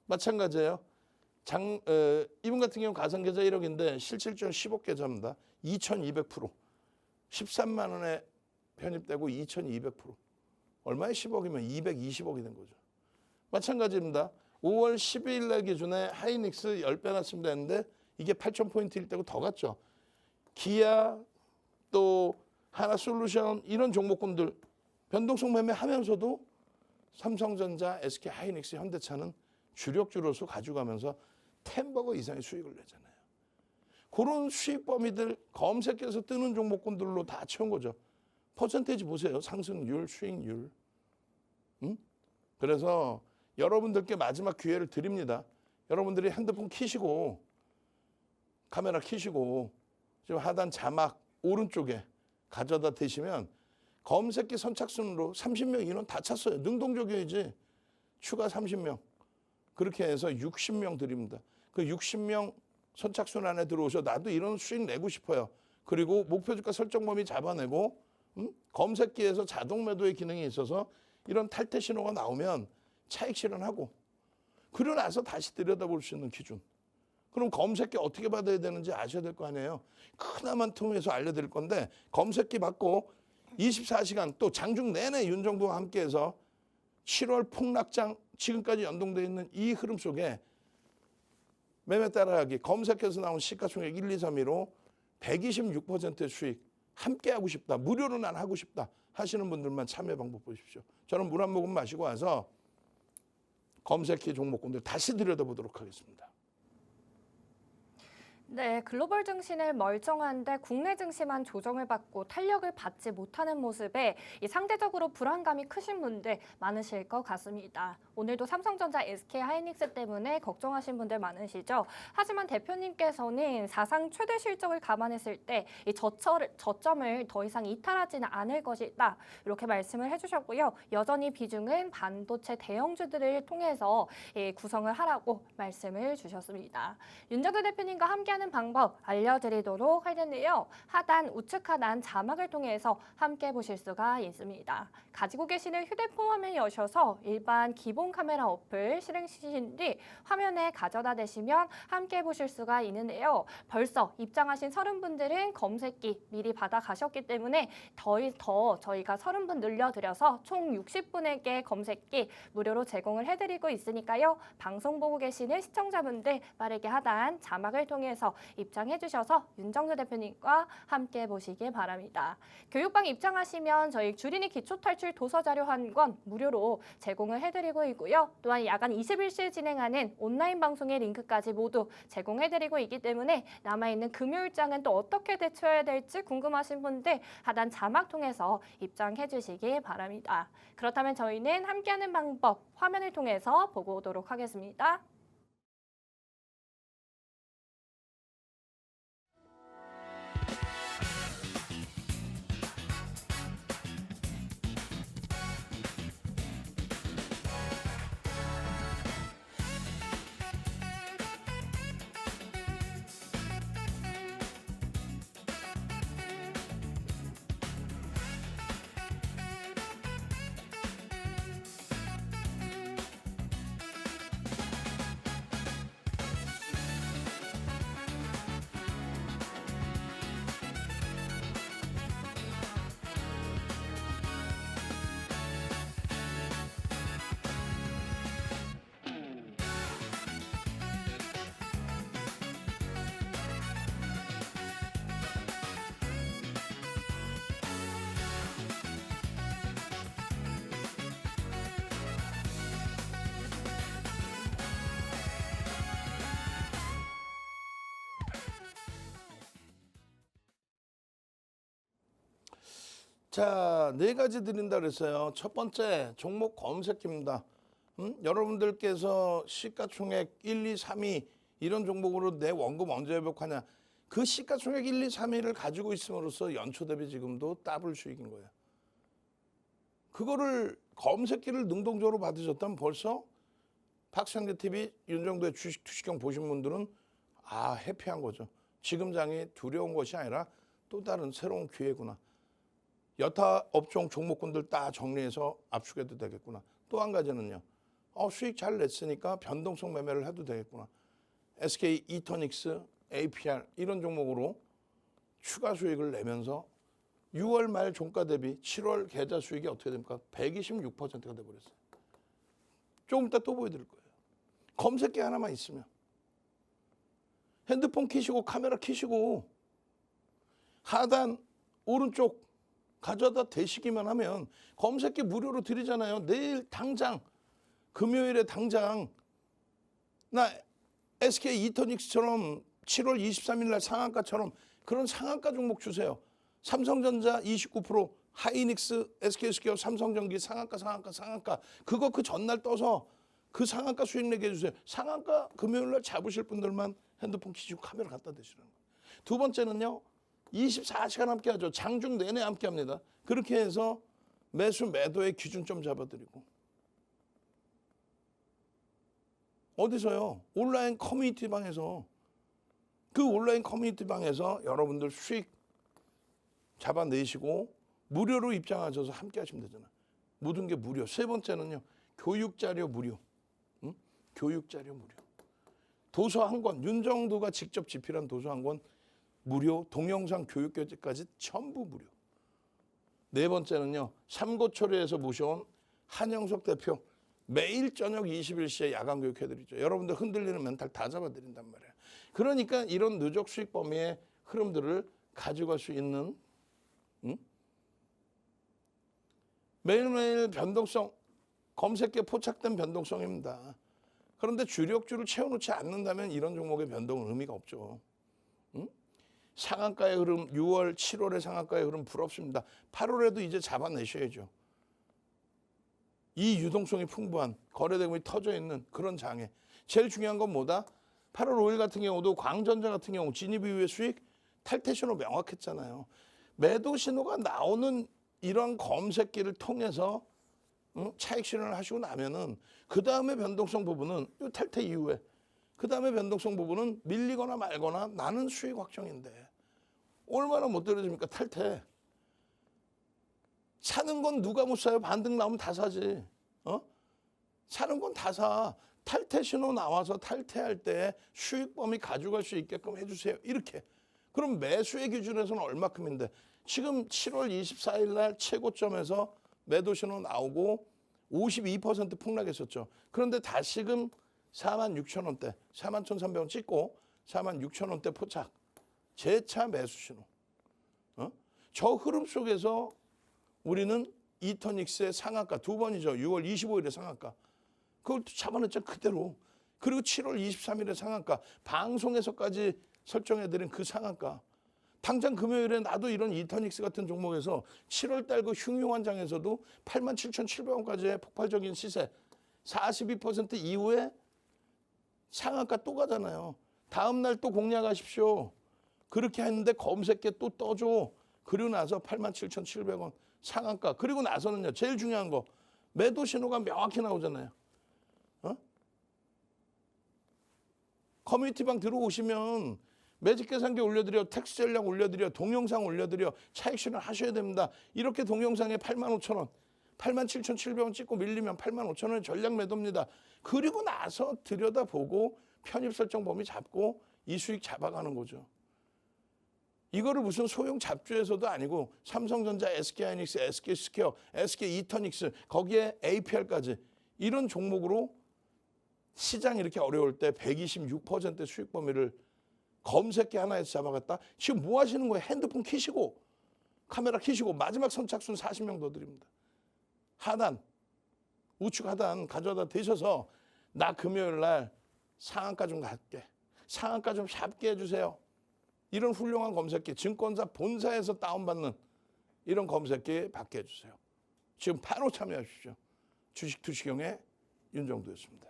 마찬가지예요. 이분 같은 경우 가상계좌 1억인데 실질적으로 10억 계좌입니다. 2,200%. 13만 원에 편입되고 2,200%. 얼마에 10억이면 220억이 된 거죠. 마찬가지입니다. 5월 12일 날 기준에 하이닉스 10배 났습니다 했는데 이게 8,000포인트일 때고 더 갔죠. 기아 또 하나솔루션 이런 종목군들 변동성 매매하면서도 삼성전자, SK 하이닉스, 현대차는 주력주로서 가져가면서 10버거 이상의 수익을 내잖아요. 그런 수익 범위들 검색해서 뜨는 종목군들로 다 채운 거죠. 퍼센테이지 보세요. 상승률, 수익률. 그래서 여러분들께 마지막 기회를 드립니다. 여러분들이 핸드폰 켜시고 카메라 켜시고 지금 하단 자막 오른쪽에 가져다 대시면 검색기 선착순으로 30명 인원 다 찼어요. 능동적이어야지. 추가 30명. 그렇게 해서 60명 드립니다. 그 60명 선착순 안에 들어오셔. 나도 이런 수익 내고 싶어요. 그리고 목표 주가 설정 범위 잡아내고 검색기에서 자동 매도의 기능이 있어서 이런 탈퇴 신호가 나오면 차익 실현하고 그러고 나서 다시 들여다볼 수 있는 기준. 그럼 검색기 어떻게 받아야 되는지 아셔야 될 거 아니에요. 그나마 통해서 알려드릴 건데 검색기 받고 24시간 또 장중 내내 윤정부와 함께해서 7월 폭락장 지금까지 연동되어 있는 이 흐름 속에 매매 따라하기 검색해서 나온 시가총액 1, 2, 3위로 126%의 수익 함께 하고 싶다. 무료로 난 하고 싶다 하시는 분들만 참여 방법 보십시오. 저는 물 한 모금 마시고 와서 검색기 종목군들 다시 들여다보도록 하겠습니다. 네, 글로벌 증시는 멀쩡한데 국내 증시만 조정을 받고 탄력을 받지 못하는 모습에 이 상대적으로 불안감이 크신 분들 많으실 것 같습니다. 오늘도 삼성전자, SK하이닉스 때문에 걱정하신 분들 많으시죠? 하지만 대표님께서는 사상 최대 실적을 감안했을 때 이 저점을 더 이상 이탈하지는 않을 것이다. 이렇게 말씀을 해주셨고요. 여전히 비중은 반도체 대형주들을 통해서 구성을 하라고 말씀을 주셨습니다. 윤정도 대표님과 함께하는 방법 알려드리도록 할 텐데요. 하단 우측 하단 자막을 통해서 함께 보실 수가 있습니다. 가지고 계시는 휴대폰 화면 여셔서 일반 기본 카메라 어플 실행시킨 뒤 화면에 가져다 대시면 함께 보실 수가 있는데요. 벌써 입장하신 30분들은 검색기 미리 받아 가셨기 때문에 더 저희가 30분 늘려드려서 총 60분에게 검색기 무료로 제공을 해드리고 있으니까요. 방송 보고 계시는 시청자분들 빠르게 하단 자막을 통해서 입장해 주셔서 윤정수 대표님과 함께 보시길 바랍니다. 교육방 입장하시면 저희 주린이 기초탈출 도서자료 한 권 무료로 제공을 해드리고 있고요. 또한 야간 21시 진행하는 온라인 방송의 링크까지 모두 제공해드리고 있기 때문에 남아있는 금요일장은 또 어떻게 대처해야 될지 궁금하신 분들 하단 자막 통해서 입장해 주시기 바랍니다. 그렇다면 저희는 함께하는 방법 화면을 통해서 보고 오도록 하겠습니다. 자, 네 가지 드린다 그랬어요. 첫 번째 종목 검색기입니다. 여러분들께서 시가총액 1, 2, 3위 이런 종목으로 내 원금 언제 회복하냐. 그 시가총액 1, 2, 3위를 가지고 있음으로써 연초 대비 지금도 더블 수익인 거예요. 그거를 검색기를 능동적으로 받으셨다면 벌써 박상재 TV 윤정도의 주식 투시경 보신 분들은 해피한 거죠. 지금 장이 두려운 것이 아니라 또 다른 새로운 기회구나. 여타 업종 종목군들 다 정리해서 압축해도 되겠구나. 또 한 가지는요. 수익 잘 냈으니까 변동성 매매를 해도 되겠구나. SK 이터닉스, APR 이런 종목으로 추가 수익을 내면서 6월 말 종가 대비 7월 계좌 수익이 어떻게 됩니까? 126%가 돼버렸어요. 조금 이따 또 보여드릴 거예요. 검색기 하나만 있으면. 핸드폰 켜시고 카메라 켜시고 하단 오른쪽 가져다 대시기만 하면 검색기 무료로 드리잖아요. 내일 당장 금요일에 당장 나 SK 이터닉스처럼 7월 23일 날 상한가처럼 그런 상한가 종목 주세요. 삼성전자 29%, 하이닉스, SK스퀘어, 삼성전기 상한가. 그거 그 전날 떠서 그 상한가 수익 내게 해주세요. 상한가 금요일 날 잡으실 분들만 핸드폰 켜시고 카메라 갖다 대시라는 거예요. 두 번째는요. 24시간 함께 하죠. 장중 내내 함께 합니다. 그렇게 해서 매수 매도의 기준점 잡아드리고. 어디서요? 온라인 커뮤니티 방에서. 그 온라인 커뮤니티 방에서 여러분들 수익 잡아내시고 무료로 입장하셔서 함께 하시면 되잖아요. 모든 게 무료. 세 번째는요. 교육자료 무료. 응? 교육자료 무료. 도서 한 권, 윤정두가 직접 집필한 도서 한 권 무료, 동영상 교육교재까지 전부 무료. 네 번째는요. 삼고초려에서 모셔온 한영석 대표 매일 저녁 21시에 야간 교육해드리죠. 여러분들 흔들리는 멘탈 다 잡아드린단 말이에요. 그러니까 이런 누적 수익 범위의 흐름들을 가져갈 수 있는 매일매일 변동성, 검색기에 포착된 변동성입니다. 그런데 주력주를 채워놓지 않는다면 이런 종목의 변동은 의미가 없죠. 상한가의 흐름, 6월, 7월의 상한가의 흐름 부럽습니다. 8월에도 이제 잡아내셔야죠. 이 유동성이 풍부한 거래대금이 터져 있는 그런 장에 제일 중요한 건 뭐다? 8월 5일 같은 경우도 광전자 같은 경우 진입 이후의 수익 탈퇴 신호 명확했잖아요. 매도 신호가 나오는 이런 검색기를 통해서 차익 실현을 하시고 나면은 그 다음에 변동성 부분은 이 탈퇴 이후에 그 다음에 변동성 부분은 밀리거나 말거나 나는 수익 확정인데 얼마나 못 떨어집니까? 탈퇴. 사는 건 누가 못 사요? 반등 나오면 다 사지. 사는 건 다 사. 탈퇴 신호 나와서 탈퇴할 때 수익 범위 가져갈 수 있게끔 해주세요. 이렇게. 그럼 매수의 기준에서는 얼마큼인데 지금 7월 24일 날 최고점에서 매도 신호 나오고 52% 폭락했었죠. 그런데 다시금 46,000원대, 41,300원 찍고 46,000원대 포착. 재차 매수 신호. 저 흐름 속에서 우리는 이터닉스의 상한가 두 번이죠. 6월 25일의 상한가. 그걸 또 잡아냈죠. 그대로. 그리고 7월 23일의 상한가. 방송에서까지 설정해드린 그 상한가. 당장 금요일에 나도 이런 이터닉스 같은 종목에서 7월 달 그 흉흉한 장에서도 87,700원까지의 폭발적인 시세 42% 이후에 상한가 또 가잖아요. 다음 날 또 공략하십시오. 그렇게 했는데 검색계 또 떠줘. 그리고 나서 87,700원 상한가. 그리고 나서는요. 제일 중요한 거. 매도 신호가 명확히 나오잖아요. 커뮤니티 방 들어오시면 매직 계산기 올려드려, 텍스 전략 올려드려, 동영상 올려드려, 차익 실현 하셔야 됩니다. 이렇게 동영상에 85,000원, 87,700원 찍고 밀리면 85,000원 전략 매도입니다. 그리고 나서 들여다보고 편입 설정 범위 잡고 이 수익 잡아가는 거죠. 이거를 무슨 소형 잡주에서도 아니고 삼성전자, SK하이닉스, SK스퀘어, SK 이터닉스 거기에 APR까지 이런 종목으로 시장 이렇게 어려울 때 126% 수익 범위를 검색기 하나에서 잡아갔다. 지금 뭐 하시는 거예요? 핸드폰 켜시고 카메라 켜시고 마지막 선착순 40명 더 드립니다. 하단, 우측 하단 가져다 대셔서 나 금요일 날 상한가 좀 갈게. 상한가 좀 잡게 해주세요. 이런 훌륭한 검색기, 증권사 본사에서 다운받는 이런 검색기 받게 해주세요. 지금 바로 참여하십시오. 주식투시경의 윤정두였습니다.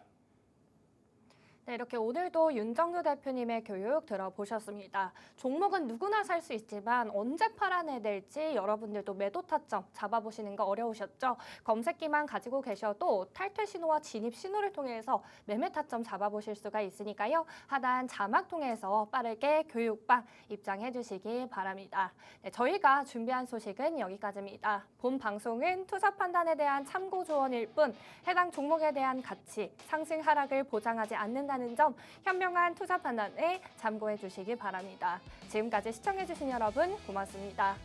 네, 이렇게 오늘도 윤정두 대표님의 교육 들어보셨습니다. 종목은 누구나 살 수 있지만 언제 팔아내야 될지 여러분들도 매도 타점 잡아보시는 거 어려우셨죠? 검색기만 가지고 계셔도 탈퇴 신호와 진입 신호를 통해서 매매 타점 잡아보실 수가 있으니까요. 하단 자막 통해서 빠르게 교육방 입장해 주시기 바랍니다. 네, 저희가 준비한 소식은 여기까지입니다. 본 방송은 투자 판단에 대한 참고 조언일 뿐 해당 종목에 대한 가치, 상승 하락을 보장하지 않는다는 점 현명한 투자 판단에 참고해 주시기 바랍니다. 지금까지 시청해 주신 여러분 고맙습니다.